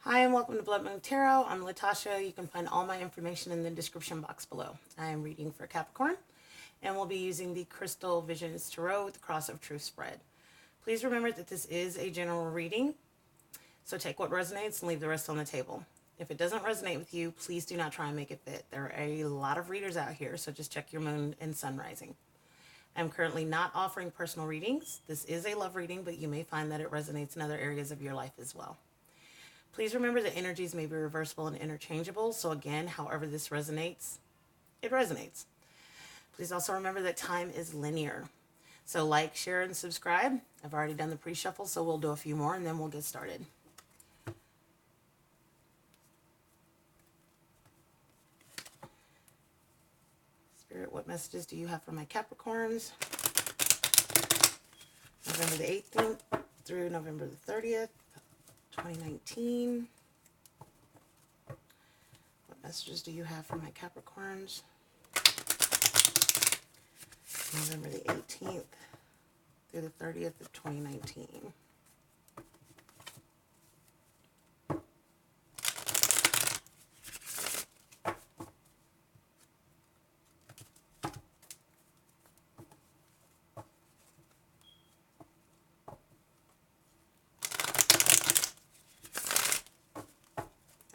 Hi and welcome to Blood Moon Tarot. I'm Latasha. You can find all my information in the description box below. I am reading for Capricorn and we'll be using the Crystal Visions Tarot with the Cross of Truth spread. Please remember that this is a general reading, so take what resonates and leave the rest on the table. If it doesn't resonate with you, please do not try and make it fit. There are a lot of readers out here, so just check your moon and sun rising. I'm currently not offering personal readings. This is a love reading, but you may find that it resonates in other areas of your life as well. Please remember that energies may be reversible and interchangeable. So again, however this resonates, it resonates. Please also remember that time is linear. So like, share, and subscribe. I've already done the pre-shuffle, so we'll do a few more and then we'll get started. Spirit, what messages do you have for my Capricorns? November the 18th through November the 30th. 2019. What messages do you have for my Capricorns? November the 18th through the 30th of 2019.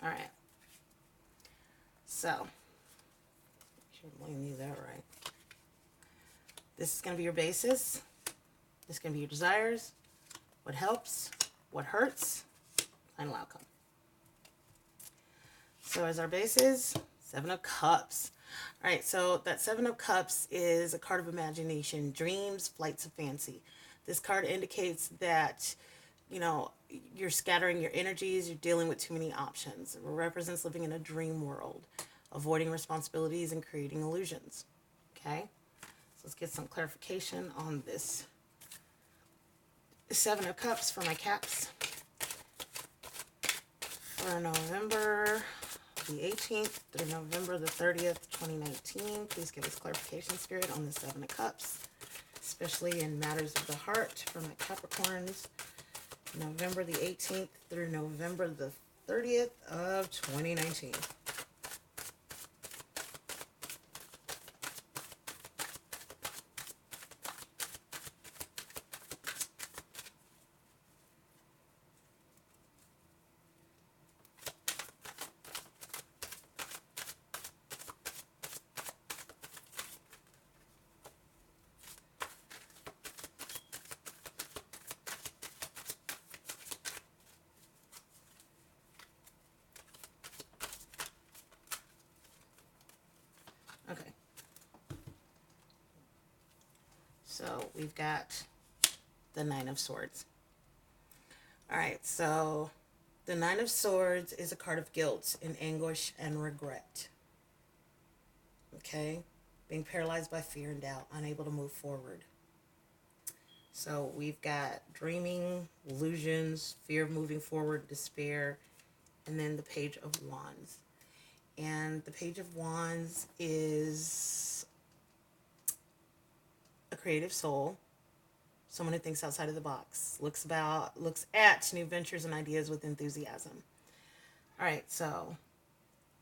All right. So, should line these out right. This is going to be your basis. This is going to be your desires, what helps, what hurts, final outcome. So as our basis, Seven of Cups. All right, so that Seven of Cups is a card of imagination, dreams, flights of fancy. This card indicates that, you know, you're scattering your energies, you're dealing with too many options. It represents living in a dream world, avoiding responsibilities and creating illusions. Okay, so let's get some clarification on this Seven of Cups for my Caps for November the 18th through November the 30th, 2019. Please give us clarification, Spirit, on the Seven of Cups, especially in matters of the heart for my Capricorns. November the 18th through November the 30th of 2019. Okay. So we've got the Nine of Swords. All right, so the Nine of Swords is a card of guilt and anguish and regret. Okay? Being paralyzed by fear and doubt, unable to move forward. So we've got dreaming, illusions, fear of moving forward, despair, and then the Page of Wands. And the Page of Wands is a creative soul, someone who thinks outside of the box, looks at new ventures and ideas with enthusiasm. All right, so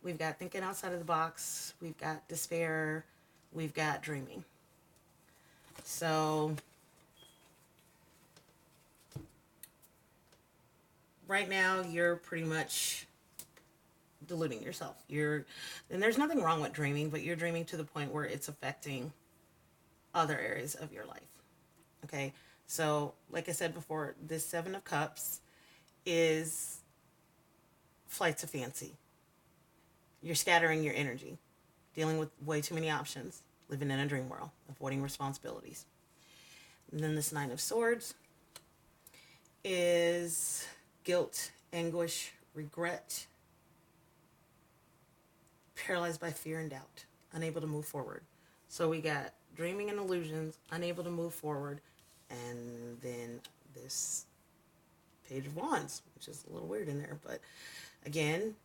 we've got thinking outside of the box, we've got despair, we've got dreaming. So right now you're pretty much deluding yourself. And there's nothing wrong with dreaming, but you're dreaming to the point where it's affecting other areas of your life. Okay, so like I said before, this Seven of Cups is flights of fancy. You're scattering your energy, dealing with way too many options, living in a dream world, avoiding responsibilities. And then this Nine of Swords is guilt, anguish, regret, paralyzed by fear and doubt, unable to move forward. So we got dreaming and illusions, unable to move forward, and then this Page of Wands, which is a little weird in there, but again,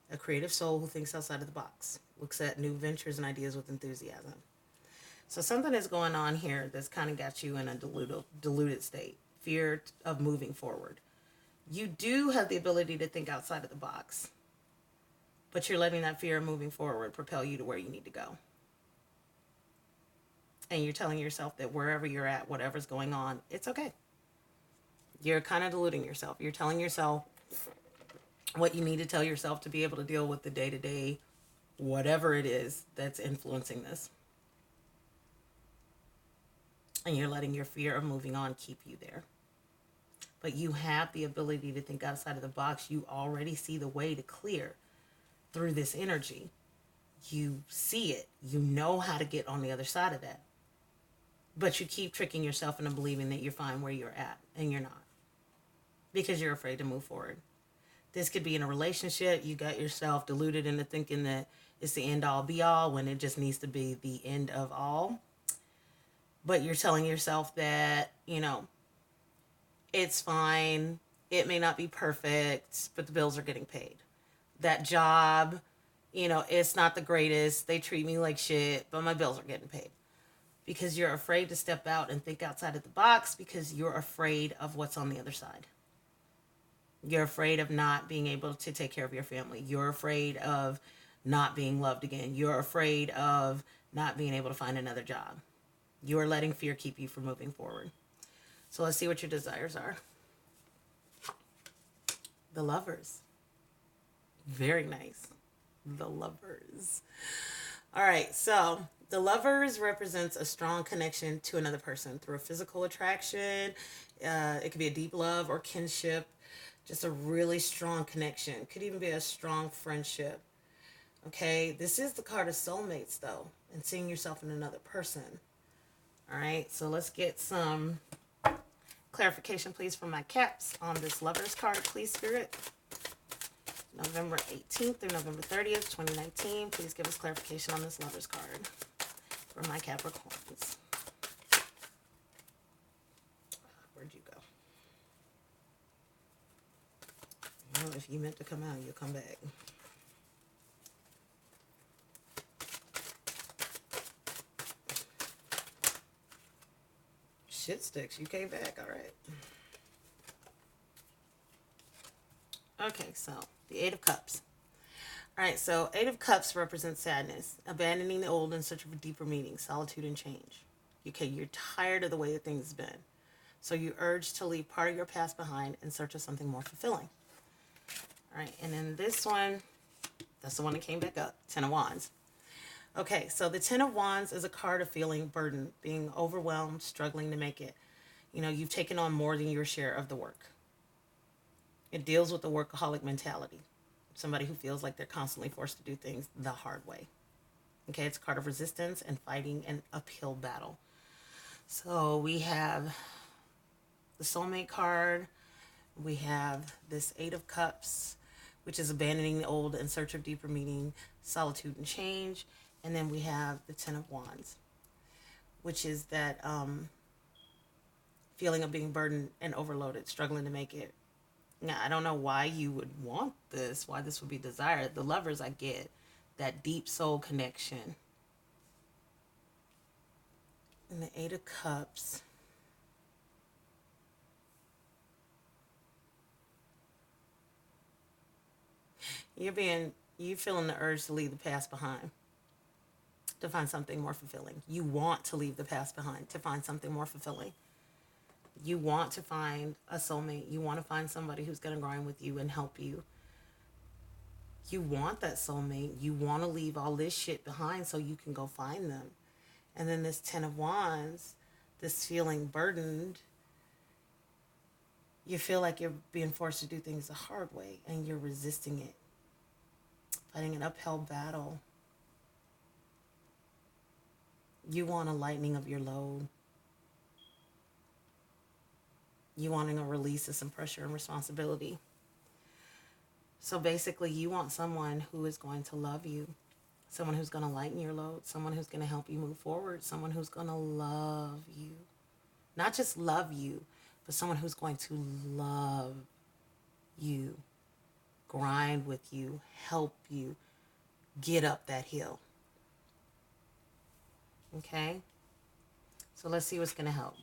a creative soul who thinks outside of the box, looks at new ventures and ideas with enthusiasm. So something is going on here that's kind of got you in a deluded state, fear of moving forward. You do have the ability to think outside of the box, but you're letting that fear of moving forward propel you to where you need to go. And you're telling yourself that wherever you're at, whatever's going on, it's okay. You're kind of deluding yourself. You're telling yourself what you need to tell yourself to be able to deal with the day-to-day, whatever it is that's influencing this. And you're letting your fear of moving on keep you there. But you have the ability to think outside of the box. You already see the way to clear through this energy. You see it. You know how to get on the other side of that. But you keep tricking yourself into believing that you're fine where you're at, and you're not. Because you're afraid to move forward. This could be in a relationship. You got yourself deluded into thinking that it's the end all be all when it just needs to be the end of all. But you're telling yourself that, it's fine. It may not be perfect, but the bills are getting paid. That job, it's not the greatest. They treat me like shit, but my bills are getting paid. Because you're afraid to step out and think outside of the box because you're afraid of what's on the other side. You're afraid of not being able to take care of your family. You're afraid of not being loved again. You're afraid of not being able to find another job. You're letting fear keep you from moving forward. So let's see what your desires are. The Lovers. Very nice. The Lovers. All right, so the Lovers represents a strong connection to another person through a physical attraction. It could be a deep love or kinship. Just a really strong connection. Could even be a strong friendship. Okay, this is the card of soulmates, though, and seeing yourself in another person. All right, so let's get some clarification, please, from my caps on this Lovers card, please, Spirit. November 18th through November 30th, 2019. Please give us clarification on this Lovers card for my Capricorns. Where'd you go? Well, if you meant to come out, you'll come back. Shit sticks, you came back, all right. Okay, so the Eight of Cups. All right, so Eight of Cups represents sadness, abandoning the old in search of a deeper meaning, solitude and change. Okay, you're tired of the way that things have been. So you urge to leave part of your past behind in search of something more fulfilling. All right, and then this one, that's the one that came back up, Ten of Wands. Okay, so the Ten of Wands is a card of feeling burdened, being overwhelmed, struggling to make it. You've taken on more than your share of the work. It deals with the workaholic mentality. Somebody who feels like they're constantly forced to do things the hard way. Okay, it's a card of resistance and fighting an uphill battle. So we have the Soulmate card. We have this Eight of Cups, which is abandoning the old in search of deeper meaning, solitude and change. And then we have the Ten of Wands, which is that feeling of being burdened and overloaded, struggling to make it. Now, I don't know why you would want this, why this would be desired. The Lovers, I get that deep soul connection. And the Eight of Cups. You feeling the urge to leave the past behind, to find something more fulfilling. You want to leave the past behind to find something more fulfilling. You want to find a soulmate. You want to find somebody who's going to grind with you and help you. You want that soulmate. You want to leave all this shit behind so you can go find them. And then this Ten of Wands, this feeling burdened, you feel like you're being forced to do things the hard way and you're resisting it. Fighting an uphill battle. You want a lightening of your load. You wanting a release of some pressure and responsibility. So basically, you want someone who is going to love you. Someone who's going to lighten your load. Someone who's going to help you move forward. Someone who's going to love you. Not just love you, but someone who's going to love you. Grind with you. Help you get up that hill. Okay? So let's see what's going to help.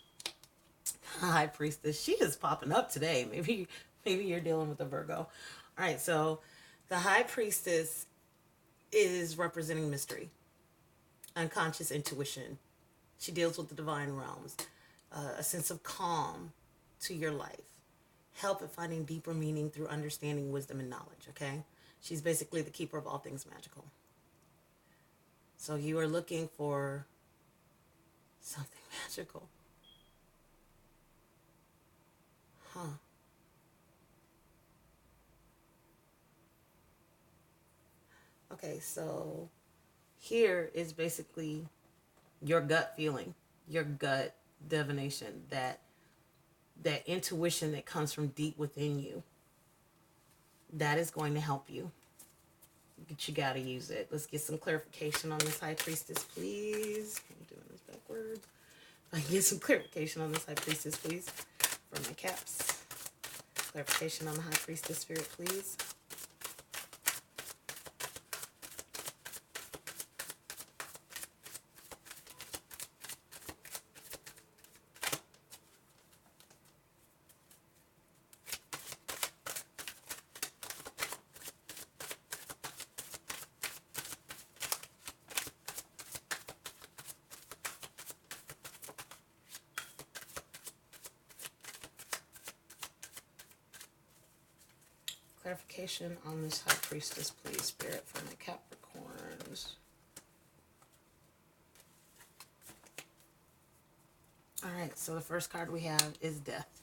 High Priestess, she is popping up today. Maybe Maybe you're dealing with a Virgo. All right, so the High Priestess is representing mystery, unconscious intuition. She deals with the divine realms, a sense of calm to your life, help at finding deeper meaning through understanding, wisdom, and knowledge, okay? She's basically the keeper of all things magical. So you are looking for something magical. Huh. Okay, so here is basically your gut feeling, your gut divination, that intuition that comes from deep within you. That is going to help you. But you got to use it. Let's get some clarification on this High Priestess, please. I'm doing this backwards. I can get some clarification on this High Priestess, please, for my caps. Clarification on the High Priestess spirit, please. Clarification on this High Priestess, please, Spirit, for my Capricorns. All right, so the first card we have is Death.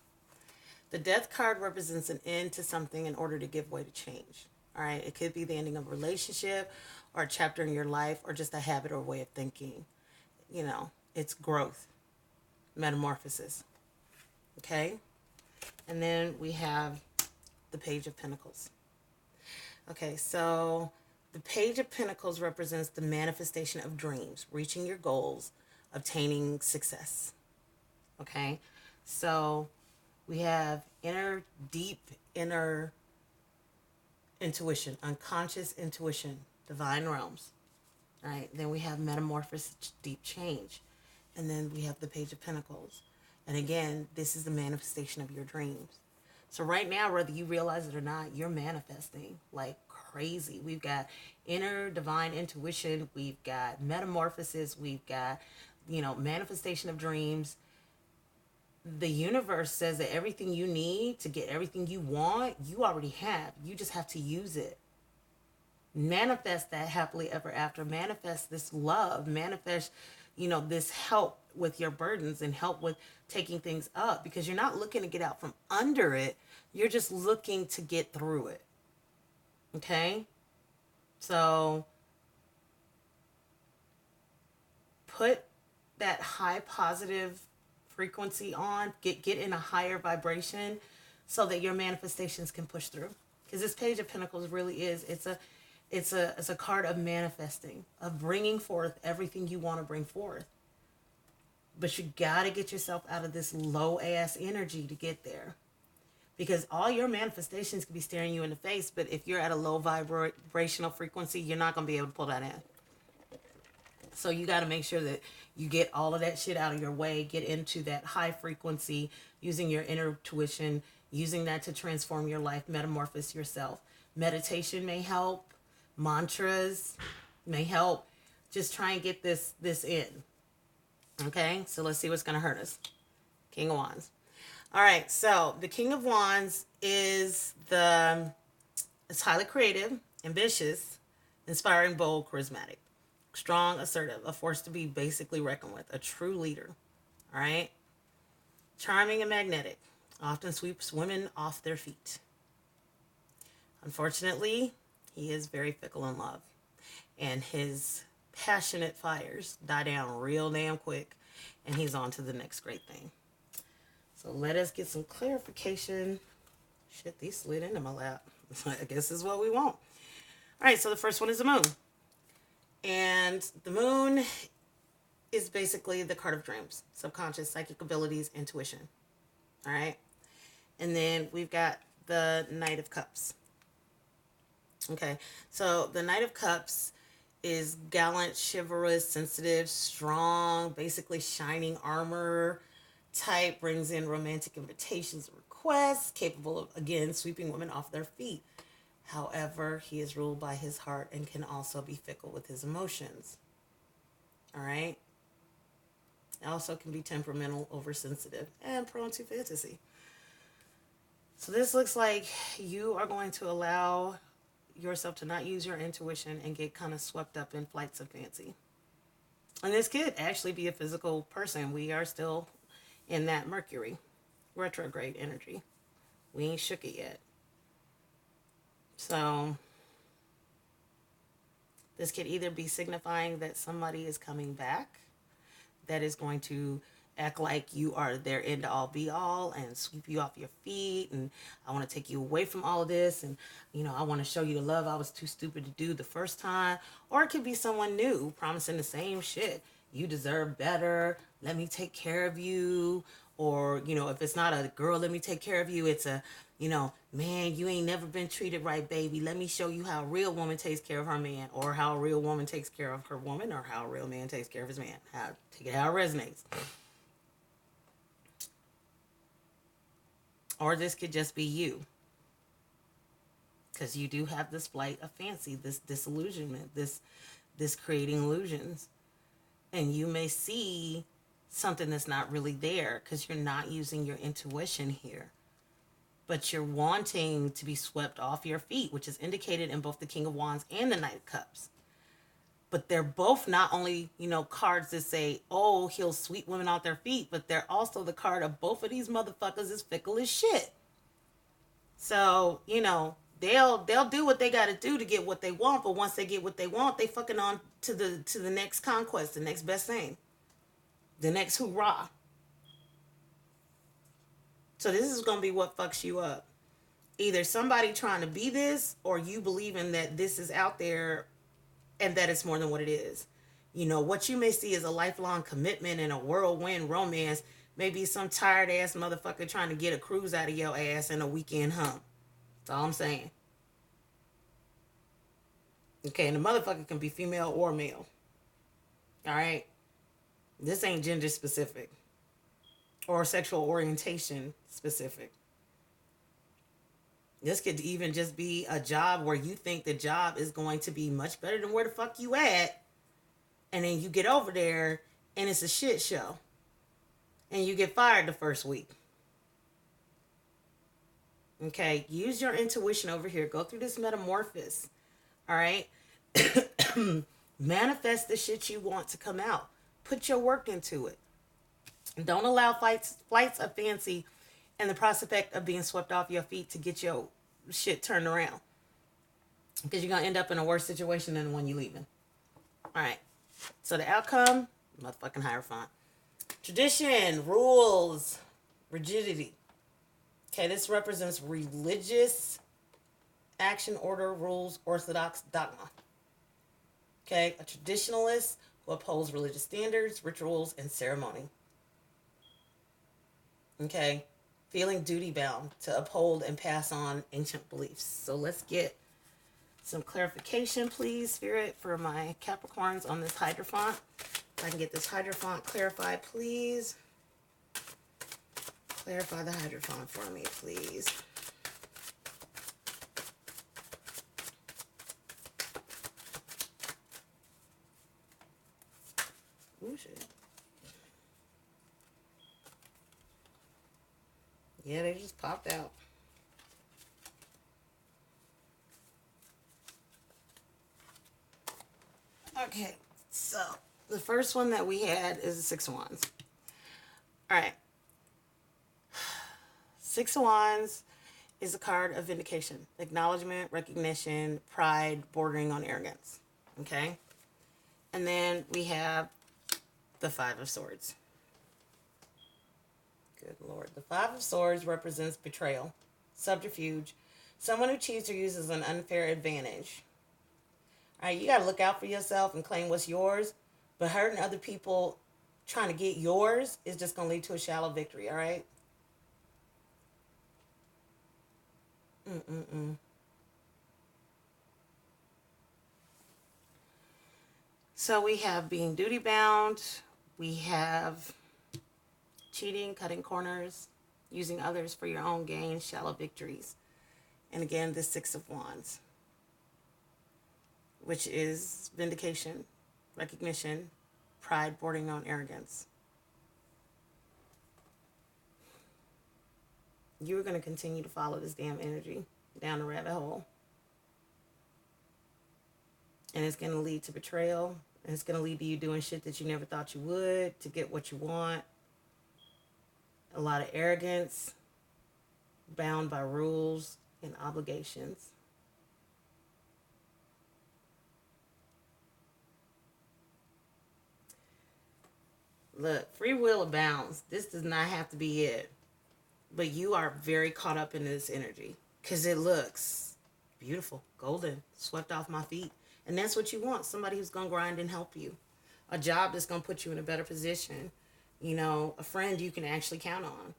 The Death card represents an end to something in order to give way to change. All right, it could be the ending of a relationship or a chapter in your life or just a habit or way of thinking. You know, it's growth, metamorphosis. Okay, and then we have the Page of Pentacles. Okay, so the Page of Pentacles represents the manifestation of dreams, reaching your goals, obtaining success. Okay, so we have deep inner intuition, unconscious intuition, divine realms. All right, then we have metamorphosis, deep change. And then we have the Page of Pentacles. And again, this is the manifestation of your dreams. So right now, whether you realize it or not, you're manifesting like crazy. We've got inner divine intuition. We've got metamorphosis. We've got, manifestation of dreams. The universe says that everything you need to get everything you want, you already have. You just have to use it. Manifest that happily ever after. Manifest this love. Manifest, this help with your burdens and help with taking things up, because you're not looking to get out from under it. You're just looking to get through it. Okay? So put that high positive frequency on, get in a higher vibration so that your manifestations can push through. Because this Page of Pentacles really is, it's a card of manifesting, of bringing forth everything you want to bring forth. But you got to get yourself out of this low ass energy to get there. Because all your manifestations can be staring you in the face, but if you're at a low vibrational frequency, you're not going to be able to pull that in. So you got to make sure that you get all of that shit out of your way, get into that high frequency, using your inner intuition, using that to transform your life, metamorphose yourself. Meditation may help. Mantras may help. Just try and get this in. Okay, so let's see what's going to hurt us. King of Wands. All right, so the King of Wands is it's highly creative, ambitious, inspiring, bold, charismatic, strong, assertive, a force to be basically reckoned with, a true leader. All right, charming and magnetic, often sweeps women off their feet. Unfortunately, he is very fickle in love, and his passionate fires die down real damn quick, and he's on to the next great thing. So let us get some clarification. Shit, these slid into my lap. I guess this is what we want. All right, so the first one is the moon. And the moon is basically the card of dreams, subconscious, psychic abilities, intuition. All right. And then we've got the Knight of Cups. Okay, so the Knight of Cups is gallant, chivalrous, sensitive, strong, basically shining armor type, brings in romantic invitations, requests, capable of, again, sweeping women off their feet. However, he is ruled by his heart and can also be fickle with his emotions. All right? Also can be temperamental, oversensitive, and prone to fantasy. So this looks like you are going to allow yourself to not use your intuition and get kind of swept up in flights of fancy. And this could actually be a physical person. We are still in that Mercury retrograde energy. We ain't shook it yet. So this could either be signifying that somebody is coming back that is going to act like you are their end all be all and sweep you off your feet, and I want to take you away from all of this, and I want to show you the love I was too stupid to do the first time. Or it could be someone new promising the same shit. You deserve better, let me take care of you. Or if it's not a girl, let me take care of you, it's a man, you ain't never been treated right, baby, let me show you how a real woman takes care of her man, or how a real woman takes care of her woman, or how a real man takes care of his man. Take it how it resonates. Or this could just be you, because you do have this flight of fancy, this disillusionment, this creating illusions, and you may see something that's not really there because you're not using your intuition here, but you're wanting to be swept off your feet, which is indicated in both the King of Wands and the Knight of Cups. But they're both not only, cards that say, oh, he'll sweep women off their feet, but they're also the card of both of these motherfuckers is fickle as shit. So, they'll do what they got to do to get what they want, but once they get what they want, they fucking on to the next conquest, the next best thing, the next hoorah. So this is going to be what fucks you up. Either somebody trying to be this, or you believing that this is out there and that it's more than what it is. What you may see as a lifelong commitment and a whirlwind romance may be some tired ass motherfucker trying to get a cruise out of your ass and a weekend hump. That's all I'm saying. Okay, and the motherfucker can be female or male. All right? This ain't gender specific or sexual orientation specific. This could even just be a job where you think the job is going to be much better than where the fuck you at. And then you get over there and it's a shit show. And you get fired the first week. Okay, use your intuition over here. Go through this metamorphosis. All right? Manifest the shit you want to come out. Put your work into it. Don't allow flights of fancy and the prospect of being swept off your feet to get your shit turned around. Because you're going to end up in a worse situation than the one you're leaving. All right. So the outcome, motherfucking Hierophant. Tradition, rules, rigidity. Okay, this represents religious action, order, rules, orthodox dogma. Okay, a traditionalist who upholds religious standards, rituals, and ceremony. Okay, feeling duty bound to uphold and pass on ancient beliefs. So let's get some clarification, please, Spirit, for my Capricorns on this Hierophant. If I can get this Hierophant clarified, please. Clarify the Hierophant for me, please. Ooh, shit. Yeah, they just popped out. Okay, so the first one that we had is the Six of Wands. All right. Six of Wands is a card of vindication, acknowledgement, recognition, pride, bordering on arrogance. Okay? And then we have the Five of Swords. Good Lord. The Five of Swords represents betrayal, subterfuge, someone who cheats or uses an unfair advantage. All right, you got to look out for yourself and claim what's yours, but hurting other people trying to get yours is just going to lead to a shallow victory, all right? So we have being duty bound, we have cheating, cutting corners, using others for your own gain, shallow victories. And again, the Six of Wands, which is vindication, recognition, pride bordering on arrogance. You're going to continue to follow this damn energy down the rabbit hole. And it's going to lead to betrayal. And it's going to lead to you doing shit that you never thought you would to get what you want. A lot of arrogance, bound by rules and obligations. Look, free will abounds. This does not have to be it. But you are very caught up in this energy because it looks beautiful, golden, swept off my feet. And that's what you want. Somebody who's going to grind and help you. A job that's going to put you in a better position. You know, a friend you can actually count on.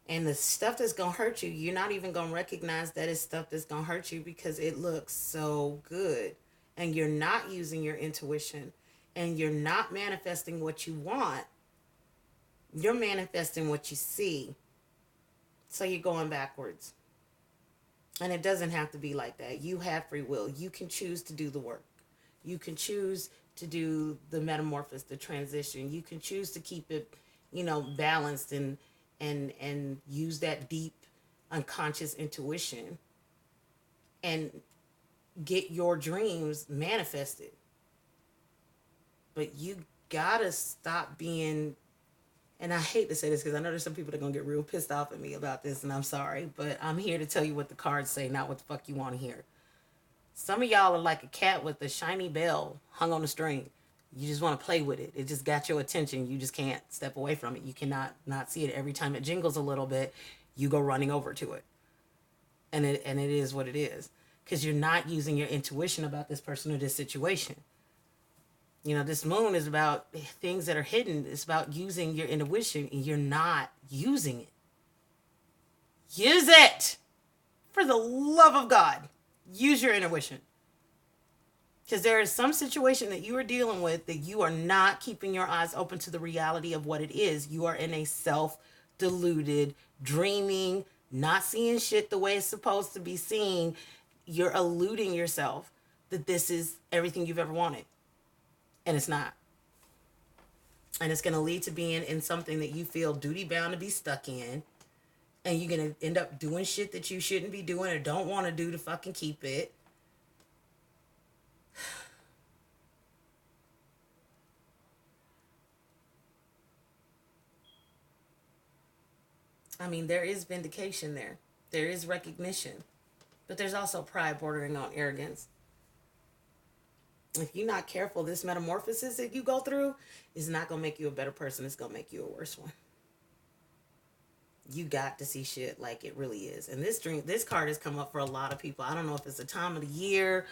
And the stuff that's going to hurt you, you're not even going to recognize that it's stuff that's going to hurt you because it looks so good. And you're not using your intuition. And you're not manifesting what you want. You're manifesting what you see. So you're going backwards. And it doesn't have to be like that. You have free will. You can choose to do the work. You can choose to do the metamorphosis, the transition. You can choose to keep it, you know, balanced and use that deep unconscious intuition and get your dreams manifested. But you gotta stop being, and I hate to say this because I know there's some people that are going to get real pissed off at me about this, and I'm sorry, but I'm here to tell you what the cards say, not what the fuck you want to hear. Some of y'all are like a cat with a shiny bell hung on a string. You just want to play with it. It just got your attention. You just can't step away from it. You cannot not see it. Every time it jingles a little bit, you go running over to it. And it is what it is. Because you're not using your intuition about this person or this situation. You know, this moon is about things that are hidden. It's about using your intuition, and you're not using it. Use it! For the love of God. Use your intuition. Because there is some situation that you are dealing with that you are not keeping your eyes open to the reality of what it is. You are in a self-deluded, dreaming, not seeing shit the way it's supposed to be seen. You're eluding yourself that this is everything you've ever wanted. And it's not. And it's going to lead to being in something that you feel duty bound to be stuck in. And you're going to end up doing shit that you shouldn't be doing or don't want to do to fucking keep it. I mean, there is vindication there. There is recognition. But there's also pride bordering on arrogance. If you're not careful, this metamorphosis that you go through is not going to make you a better person. It's going to make you a worse one. You got to see shit like it really is. And this card has come up for a lot of people. I don't know if it's the time of the year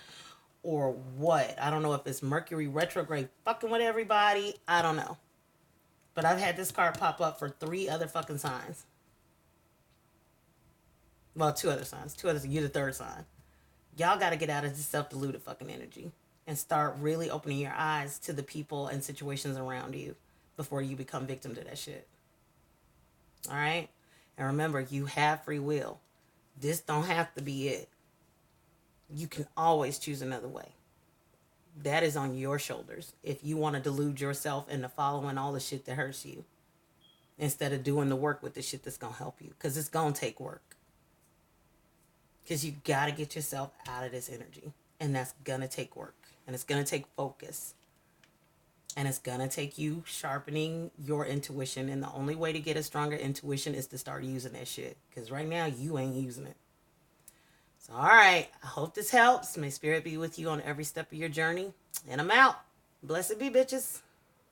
or what. I don't know if it's Mercury retrograde fucking with everybody. I don't know. But I've had this card pop up for 3 other fucking signs. Well, 2 other signs. 2 others. You're the 3rd sign. Y'all got to get out of this self-deluded fucking energy. And start really opening your eyes to the people and situations around you before you become victim to that shit. All right? And remember, you have free will. This don't have to be it. You can always choose another way. That is on your shoulders. If you want to delude yourself into following all the shit that hurts you. Instead of doing the work with the shit that's going to help you. Because it's going to take work. Because you got to get yourself out of this energy. And that's going to take work. And it's going to take focus. And it's going to take you sharpening your intuition. And the only way to get a stronger intuition is to start using that shit. Because right now, you ain't using it. So, all right. I hope this helps. May spirit be with you on every step of your journey. And I'm out. Blessed be, bitches.